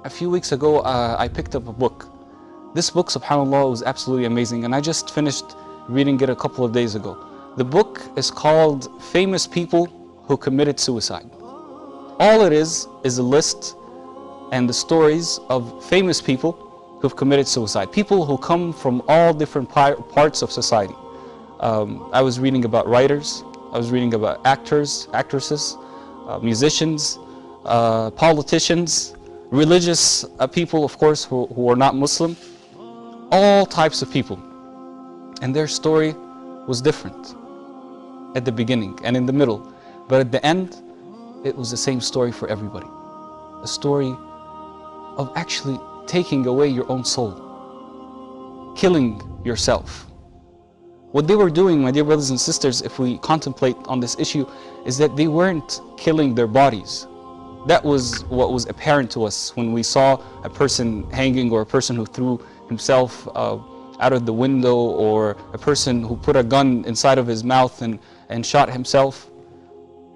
A few weeks ago, I picked up a book. This book, subhanAllah, was absolutely amazing, and I just finished reading it a couple of days ago. The book is called Famous People Who Committed Suicide. All it is a list and the stories of famous people who've committed suicide. People who come from all different parts of society. I was reading about writers, I was reading about actors, actresses, musicians, politicians, religious people, of course, who are not Muslim. All types of people. And their story was different at the beginning and in the middle. But at the end, it was the same story for everybody. A story of actually taking away your own soul, killing yourself. What they were doing, my dear brothers and sisters, if we contemplate on this issue, is that they weren't killing their bodies. That was what was apparent to us when we saw a person hanging, or a person who threw himself out of the window, or a person who put a gun inside of his mouth and shot himself.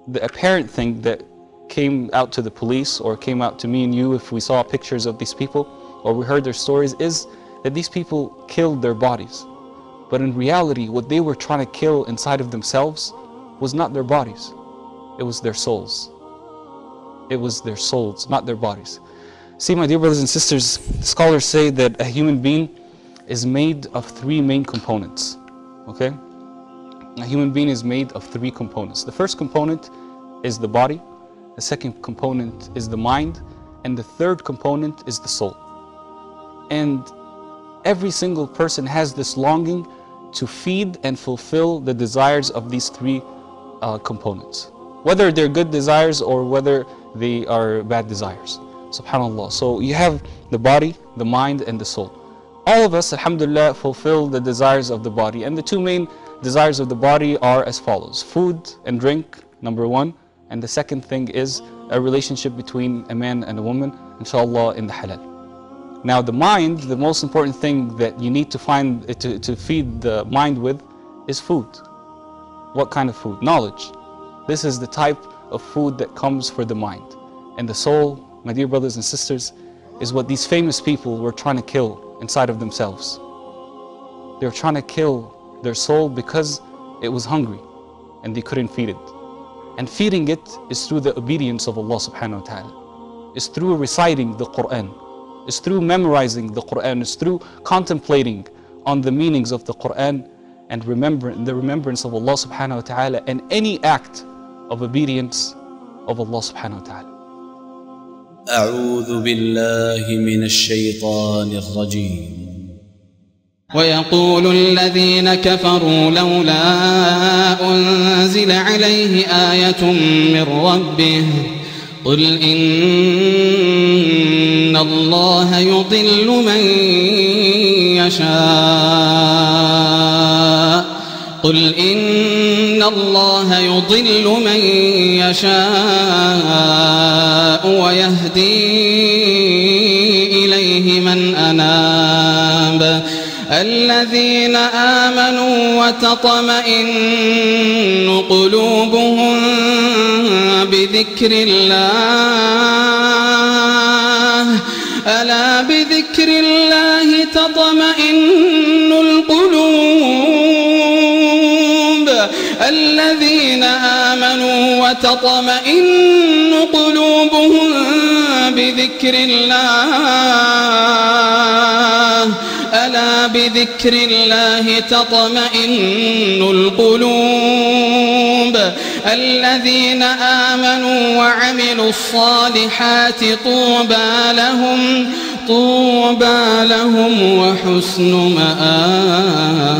The apparent thing that came out to the police, or came out to me and you if we saw pictures of these people, or we heard their stories, is that these people killed their bodies. But in reality, what they were trying to kill inside of themselves was not their bodies. It was their souls. It was their souls, not their bodies. See, my dear brothers and sisters, scholars say that a human being is made of three main components. Okay? A human being is made of three components. The first component is the body, the second component is the mind, and the third component is the soul. And every single person has this longing to feed and fulfill the desires of these three components. Whether they're good desires or whether they are bad desires. SubhanAllah. So you have the body, the mind, and the soul. All of us, alhamdulillah, fulfill the desires of the body. And the two main desires of the body are as follows: food and drink, number one. And the second thing is a relationship between a man and a woman, inshallah, in the halal. Now the mind, the most important thing that you need to find, to feed the mind with, is food. What kind of food? Knowledge. This is the type of food that comes for the mind. And the soul, my dear brothers and sisters, is what these famous people were trying to kill inside of themselves. They were trying to kill their soul because it was hungry and they couldn't feed it. And feeding it is through the obedience of Allah subhanahu wa ta'ala. It's through reciting the Quran. It's through memorizing the Quran. It's through contemplating on the meanings of the Quran and the remembrance of Allah subhanahu wa ta'ala, and any act of obedience of Allah subhanahu wa ta'ala. أعوذ بالله من الشيطان الرجيم. ويقول الذين كفروا لولا أنزل عليه آية من ربه قل إن الله يضل من يشاء قل إن الله يضل من يشاء ويهدي إليه من أناب الذين آمنوا وتطمئن قلوبهم بذكر الله ألا بذكر الله تطمئن القلوب الذين آمنوا وتطمئن قلوبهم بذكر الله ألا بذكر الله تطمئن القلوب الذين آمنوا وعملوا الصالحات طوبى لهم وحسن مآب.